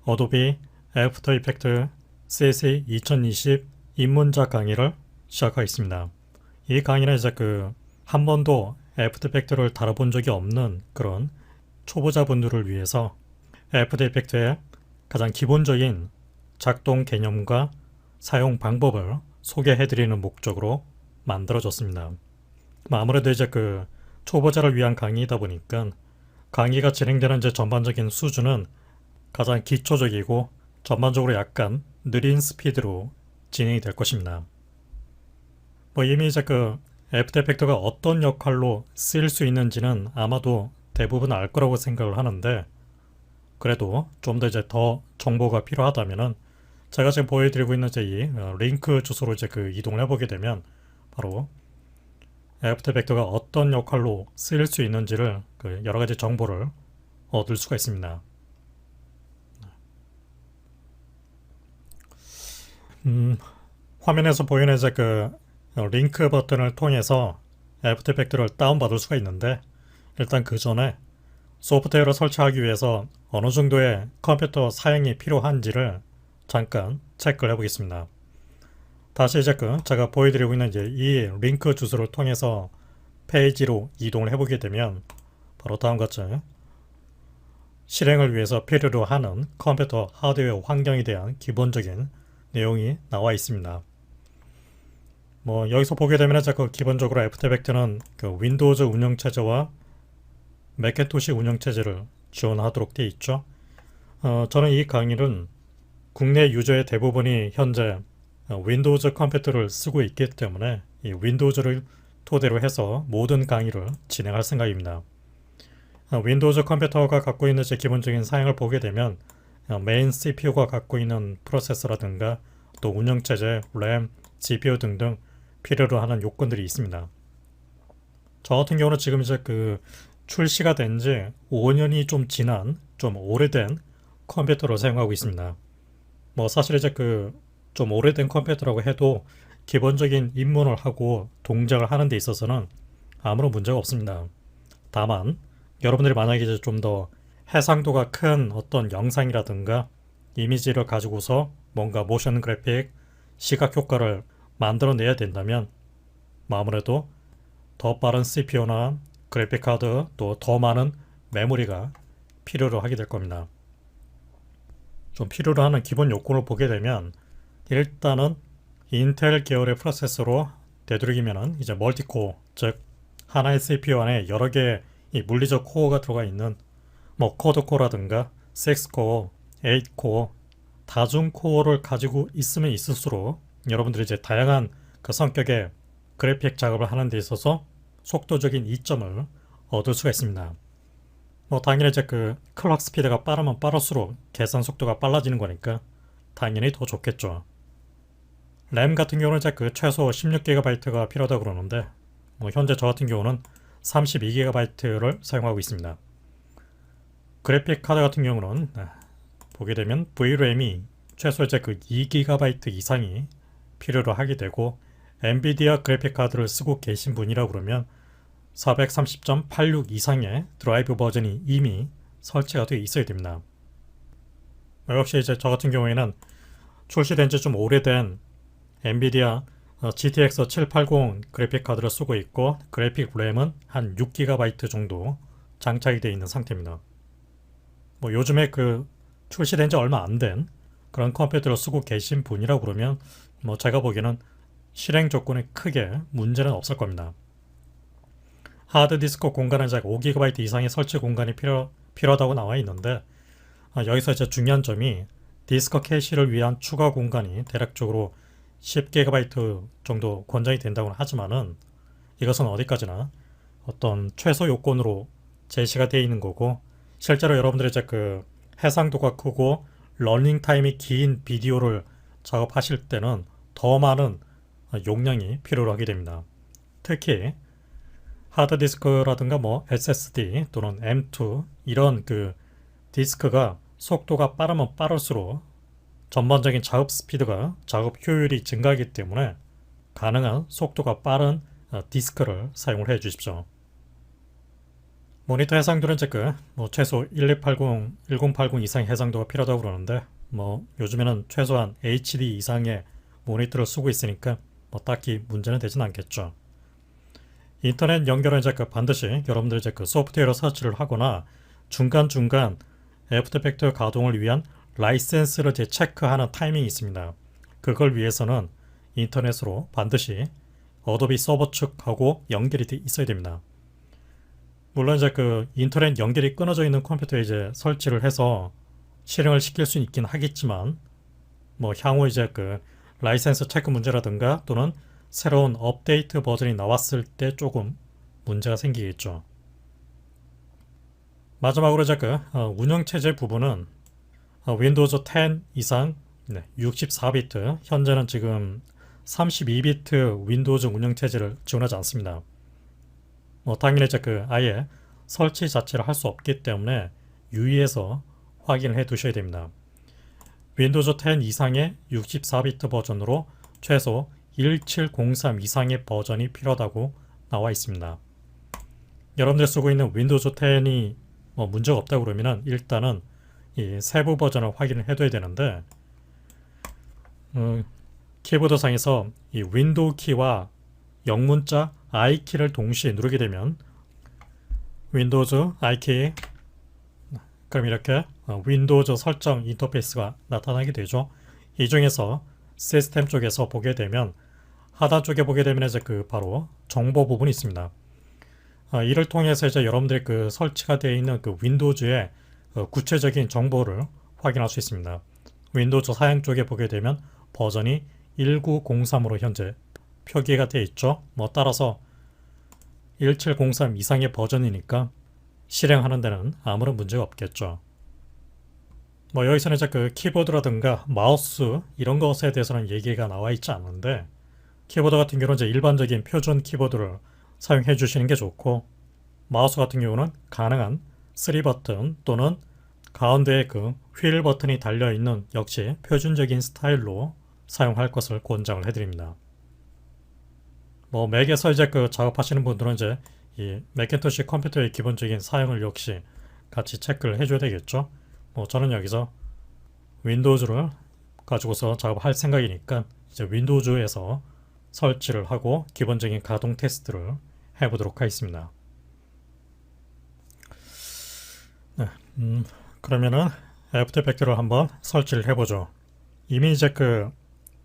어도비 애프터 이펙트 CC 2020 입문자 강의를 시작하겠습니다. 이 강의는 이제 한 번도 애프터 이펙트를 다뤄본 적이 없는 그런 초보자분들을 위해서 애프터 이펙트의 가장 기본적인 작동 개념과 사용 방법을 소개해드리는 목적으로 만들어졌습니다. 아무래도 이제 초보자를 위한 강의이다 보니까 강의가 진행되는 이제 전반적인 수준은 가장 기초적이고 전반적으로 약간 느린 스피드로 진행이 될 것입니다. 이미 이제 애프터 이펙터가 어떤 역할로 쓰일 수 있는지는 아마도 대부분 알 거라고 생각을 하는데, 그래도 좀 더 이제 더 정보가 필요하다면은 제가 지금 보여드리고 있는 이제 이 링크 주소로 이제 이동을 해보게 되면 바로 애프터 이펙터가 어떤 역할로 쓰일 수 있는지를 여러 가지 정보를 얻을 수가 있습니다. 화면에서 보이는 이제 링크 버튼을 통해서 애프터 이펙터를 다운받을 수가 있는데, 일단 그 전에 소프트웨어를 설치하기 위해서 어느 정도의 컴퓨터 사양이 필요한지를 잠깐 체크를 해보겠습니다. 다시 이제 제가 보여드리고 있는 이제 이 링크 주소를 통해서 페이지로 이동을 해보게 되면 바로 다음과 같이 실행을 위해서 필요로 하는 컴퓨터 하드웨어 환경에 대한 기본적인 내용이 나와 있습니다. 여기서 보게 되면 이제 기본적으로 애프터 이펙트는 윈도우즈 운영체제와 매cin토시 운영체제를 지원하도록 되어 있죠. 저는 이 강의는 국내 유저의 대부분이 현재 윈도우즈 컴퓨터를 쓰고 있기 때문에 이 윈도우즈를 토대로 해서 모든 강의를 진행할 생각입니다. 윈도우즈 컴퓨터가 갖고 있는 기본적인 사양을 보게 되면 메인 CPU가 갖고 있는 프로세서라든가 또 운영체제, 램, GPU 등등 필요로 하는 요건들이 있습니다. 저 같은 경우는 지금 이제 출시가 된 지 5년이 좀 지난 좀 오래된 컴퓨터를 사용하고 있습니다. 사실 이제 좀 오래된 컴퓨터라고 해도 기본적인 입문을 하고 동작을 하는 데 있어서는 아무런 문제가 없습니다. 다만 여러분들이 만약에 이제 좀 더 해상도가 큰 어떤 영상이라든가 이미지를 가지고서 뭔가 모션 그래픽, 시각 효과를 만들어내야 된다면 아무래도 더 빠른 CPU나 그래픽 카드, 또 더 많은 메모리가 필요로 하게 될 겁니다. 좀 필요로 하는 기본 요건을 보게 되면 일단은 인텔 계열의 프로세서로 되도록이면은 이제 멀티코어, 즉 하나의 CPU 안에 여러 개의 이 물리적 코어가 들어가 있는 쿼드코어라든가 6코어, 8코어, 다중 코어를 가지고 있으면 있을수록 여러분들이 이제 다양한 성격의 그래픽 작업을 하는 데 있어서 속도적인 이점을 얻을 수가 있습니다. 당연히 이제 클럭 스피드가 빠르면 빠를수록 계산 속도가 빨라지는 거니까 당연히 더 좋겠죠. 램 같은 경우는 이제 최소 16GB가 필요하다고 그러는데 현재 저 같은 경우는 32GB를 사용하고 있습니다. 그래픽 카드 같은 경우는 보게 되면 VRAM이 최소 이제 2GB 이상이 필요로 하게 되고, 엔비디아 그래픽 카드를 쓰고 계신 분이라 그러면 430.86 이상의 드라이브 버전이 이미 설치가 되어 있어야 됩니다. 역시 이제 저 같은 경우에는 출시된 지 좀 오래된 엔비디아 GTX 780 그래픽 카드를 쓰고 있고, 그래픽 램은 한 6GB 정도 장착이 되어 있는 상태입니다. 요즘에 출시된 지 얼마 안 된 그런 컴퓨터를 쓰고 계신 분이라 그러면 제가 보기에는 실행 조건에 크게 문제는 없을 겁니다. 하드디스크 공간은 5GB 이상의 설치 공간이 필요하다고 나와 있는데, 여기서 이제 중요한 점이 디스크 캐시를 위한 추가 공간이 대략적으로 10GB 정도 권장이 된다고 하지만은 이것은 어디까지나 어떤 최소 요건으로 제시가 되어 있는 거고, 실제로 여러분들이 이제 해상도가 크고 러닝 타임이 긴 비디오를 작업하실 때는 더 많은 용량이 필요로 하게 됩니다. 특히 하드디스크라든가 SSD 또는 M2 이런 디스크가 속도가 빠르면 빠를수록 전반적인 작업 스피드가 작업 효율이 증가하기 때문에 가능한 속도가 빠른 디스크를 사용을 해 주십시오. 모니터 해상도는 이제 최소 1280, 1080 이상 해상도가 필요하다고 그러는데 요즘에는 최소한 HD 이상의 모니터를 쓰고 있으니까 딱히 문제는 되진 않겠죠. 인터넷 연결은 이제 반드시 여러분들 이제 소프트웨어로 서치를 하거나 중간중간 애프터 이펙트 가동을 위한 라이센스를 이제 체크하는 타이밍이 있습니다. 그걸 위해서는 인터넷으로 반드시 어도비 서버 측하고 연결이 돼 있어야 됩니다. 물론 이제 인터넷 연결이 끊어져 있는 컴퓨터에 이제 설치를 해서 실행을 시킬 수 있긴 하겠지만 향후 이제 라이센스 체크 문제라든가 또는 새로운 업데이트 버전이 나왔을 때 조금 문제가 생기겠죠. 마지막으로 이제 운영체제 부분은 윈도우즈 10 이상 64비트, 현재는 지금 32비트 윈도우즈 운영체제를 지원하지 않습니다. 당연히 이제 아예 설치 자체를 할 수 없기 때문에 유의해서 확인을 해 두셔야 됩니다. 윈도우즈 10 이상의 64비트 버전으로 최소 1703 이상의 버전이 필요하다고 나와 있습니다. 여러분들 쓰고 있는 윈도우즈 10이 문제가 없다고 그러면은 일단은 이 세부 버전을 확인을 해둬야 되는데 키보드 상에서 이 윈도우 키와 영문자 I 키를 동시에 누르게 되면 윈도우즈 I 키, 그럼 이렇게 윈도우즈 설정 인터페이스가 나타나게 되죠. 이 중에서 시스템 쪽에서 보게 되면 하단 쪽에 보게 되면 이제 바로 정보 부분이 있습니다. 이를 통해서 이제 여러분들이 설치가 되어 있는 윈도우즈의 구체적인 정보를 확인할 수 있습니다. 윈도우즈 사양 쪽에 보게 되면 버전이 1903으로 현재 표기가 되어 있죠. 따라서 1703 이상의 버전이니까 실행하는 데는 아무런 문제가 없겠죠. 여기서는 이제 키보드라든가 마우스 이런 것에 대해서는 얘기가 나와 있지 않는데, 키보드 같은 경우는 이제 일반적인 표준 키보드를 사용해 주시는 게 좋고, 마우스 같은 경우는 가능한 3버튼 또는 가운데에 휠 버튼이 달려있는 역시 표준적인 스타일로 사용할 것을 권장을 해드립니다. 맥에서 이제 작업하시는 분들은 이제 이 맥킨토시 컴퓨터의 기본적인 사용을 역시 같이 체크를 해줘야 되겠죠. 저는 여기서 윈도우즈를 가지고서 작업할 생각이니까 이제 윈도우즈에서 설치를 하고 기본적인 가동 테스트를 해보도록 하겠습니다. 네, 그러면은 애프터 이펙트를 한번 설치를 해보죠. 이미 이제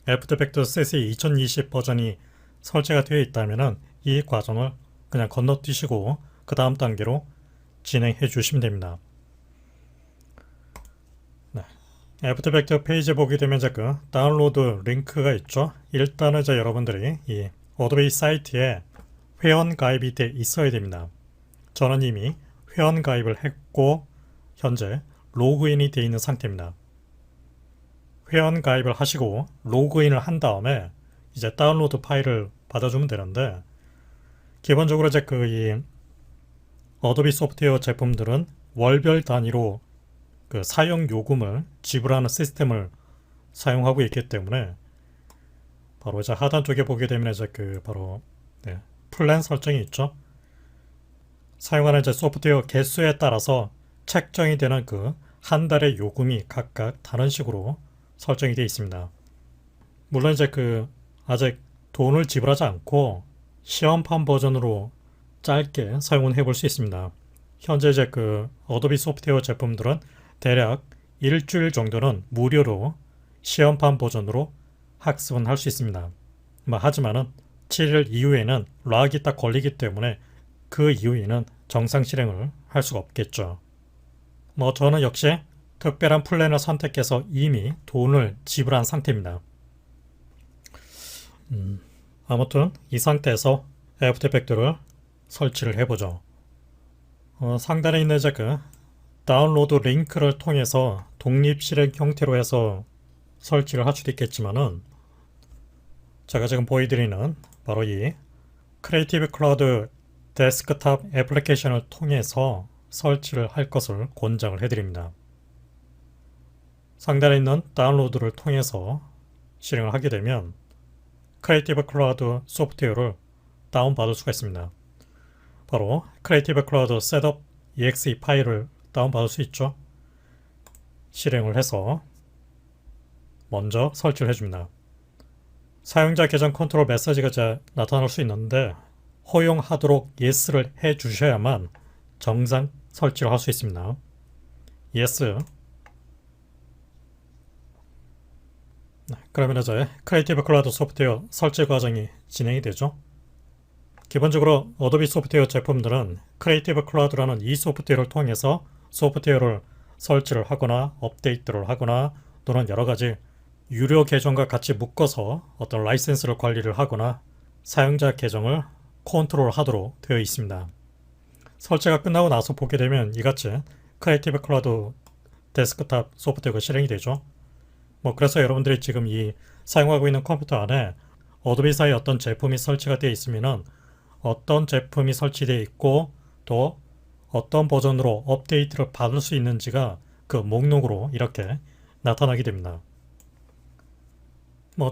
애프터 이펙트 CC 2020 버전이 설치가 되어 있다면은 이 과정을 그냥 건너뛰시고 그 다음 단계로 진행해 주시면 됩니다. 네. 애프터 이펙트 페이지에 보게 되면 이제 다운로드 링크가 있죠. 일단은 이제 여러분들이 이 어도비 사이트에 회원 가입이 돼 있어야 됩니다. 저는 이미 회원 가입을 했고 현재 로그인이 되어 있는 상태입니다. 회원 가입을 하시고 로그인을 한 다음에 이제 다운로드 파일을 받아주면 되는데, 기본적으로 이제 이 어도비 소프트웨어 제품들은 월별 단위로 사용 요금을 지불하는 시스템을 사용하고 있기 때문에 바로 이제 하단 쪽에 보게 되면 이제 바로 플랜 설정이 있죠. 사용하는 이제 소프트웨어 개수에 따라서 책정이 되는 한 달의 요금이 각각 다른 식으로 설정이 되어 있습니다. 물론 이제 아직 돈을 지불하지 않고 시험판 버전으로 짧게 사용은 해볼 수 있습니다. 현재 이제 어도비 소프트웨어 제품들은 대략 일주일 정도는 무료로 시험판 버전으로 학습은 할 수 있습니다. 하지만은 7일 이후에는 락이 딱 걸리기 때문에 그 이후에는 정상 실행을 할 수가 없겠죠. 저는 역시 특별한 플랜을 선택해서 이미 돈을 지불한 상태입니다. 아무튼 이 상태에서 애프터 이펙트를 설치를 해보죠. 상단에 있는 이제 다운로드 링크를 통해서 독립 실행 형태로 해서 설치를 할 수도 있겠지만은, 제가 지금 보여드리는 바로 이 크리에이티브 클라우드 데스크탑 애플리케이션을 통해서 설치를 할 것을 권장을 해드립니다. 상단에 있는 다운로드를 통해서 실행을 하게 되면 크리에이티브 클라우드 소프트웨어를 다운받을 수가 있습니다. 바로 크리에이티브 클라우드 셋업 exe 파일을 다운받을 수 있죠. 실행을 해서 먼저 설치를 해줍니다. 사용자 계정 컨트롤 메시지가 이제 나타날 수 있는데 허용하도록 yes를 해주셔야만 정상 설치를 할 수 있습니다. yes. 그러면 이제 크리에이티브 클라우드 소프트웨어 설치 과정이 진행이 되죠. 기본적으로 어도비 소프트웨어 제품들은 크리에이티브 클라우드라는 이 소프트웨어를 통해서 소프트웨어를 설치를 하거나 업데이트를 하거나 또는 여러가지 유료 계정과 같이 묶어서 어떤 라이센스를 관리를 하거나 사용자 계정을 컨트롤 하도록 되어 있습니다. 설치가 끝나고 나서 보게 되면 이같이 크리에이티브 클라우드 데스크탑 소프트웨어가 실행이 되죠. 그래서 여러분들이 지금 이 사용하고 있는 컴퓨터 안에 어도비사의 어떤 제품이 설치가 되어 있으면은 어떤 제품이 설치되어 있고 또 어떤 버전으로 업데이트를 받을 수 있는지가 그 목록으로 이렇게 나타나게 됩니다.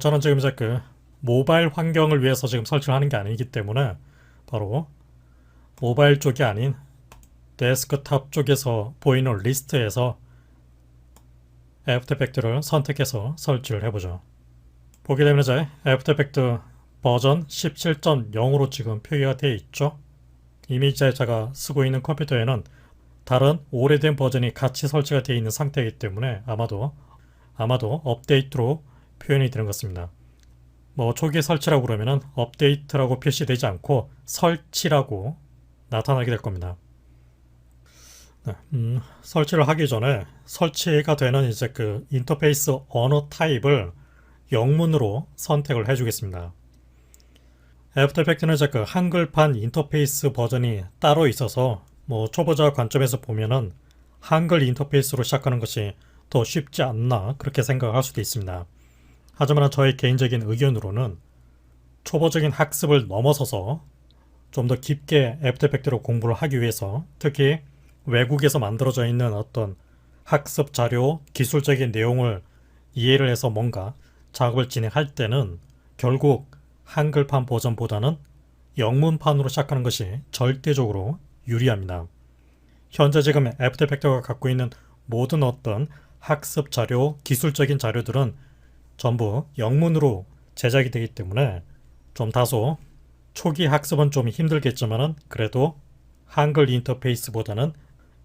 저는 지금 이제 그 모바일 환경을 위해서 지금 설치를 하는 게 아니기 때문에 바로 모바일 쪽이 아닌 데스크탑 쪽에서 보이는 리스트에서 애프터 이펙트를 선택해서 설치를 해보죠. 보게 되면 이제 애프터 이펙트 버전 17.0으로 지금 표기가 되어 있죠. 이미 이제 제가 쓰고 있는 컴퓨터에는 다른 오래된 버전이 같이 설치가 되어 있는 상태이기 때문에 아마도 업데이트로 표현이 되는 것 같습니다. 초기 설치라고 그러면은 업데이트라고 표시되지 않고 설치라고 나타나게 될 겁니다. 설치를 하기 전에 설치가 되는 이제 그 인터페이스 언어 타입을 영문으로 선택을 해주겠습니다. 애프터 이펙트는 이제 그 한글판 인터페이스 버전이 따로 있어서 초보자 관점에서 보면은 한글 인터페이스로 시작하는 것이 더 쉽지 않나 그렇게 생각할 수도 있습니다. 하지만 저의 개인적인 의견으로는 초보적인 학습을 넘어서서 좀 더 깊게 애프터 이펙트로 공부를 하기 위해서 특히 외국에서 만들어져 있는 어떤 학습 자료, 기술적인 내용을 이해를 해서 뭔가 작업을 진행할 때는 결국 한글판 버전보다는 영문판으로 시작하는 것이 절대적으로 유리합니다. 현재 지금 애프터 이펙트가 갖고 있는 모든 어떤 학습 자료, 기술적인 자료들은 전부 영문으로 제작이 되기 때문에 좀 다소 초기 학습은 좀 힘들겠지만은 그래도 한글 인터페이스보다는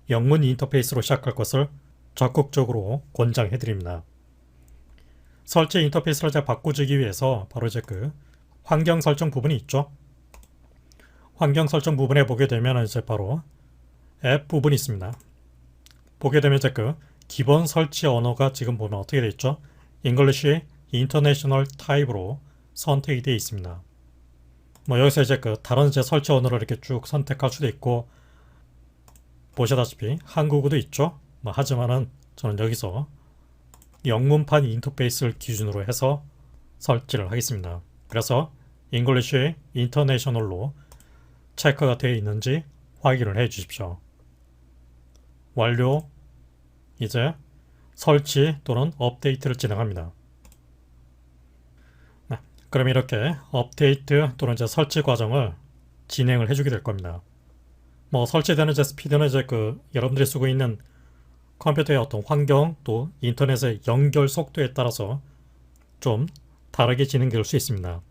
영문 인터페이스로 시작할 것을 적극적으로 권장해 드립니다. 설치 인터페이스를 잘 바꿔주기 위해서 바로 이제 그 환경 설정 부분이 있죠. 환경 설정 부분에 보게 되면 이제 바로 앱 부분이 있습니다. 보게 되면 이제 그 기본 설치 언어가 지금 보면 어떻게 되어 있죠? English International 타입으로 선택이 되어 있습니다. 여기서 이제 그 다른 이제 설치 언어를 이렇게 쭉 선택할 수도 있고 보시다시피 한국어도 있죠. 하지만은 저는 여기서 영문판 인터페이스를 기준으로 해서 설치를 하겠습니다. 그래서 English International로 체크가 되어 있는지 확인을 해 주십시오. 완료. 이제 설치 또는 업데이트를 진행합니다. 그럼 이렇게 업데이트 또는 이제 설치 과정을 진행을 해주게 될 겁니다. 설치되는 이제 스피드는 이제 그 여러분들이 쓰고 있는 컴퓨터의 어떤 환경 또 인터넷의 연결 속도에 따라서 좀 다르게 진행될 수 있습니다.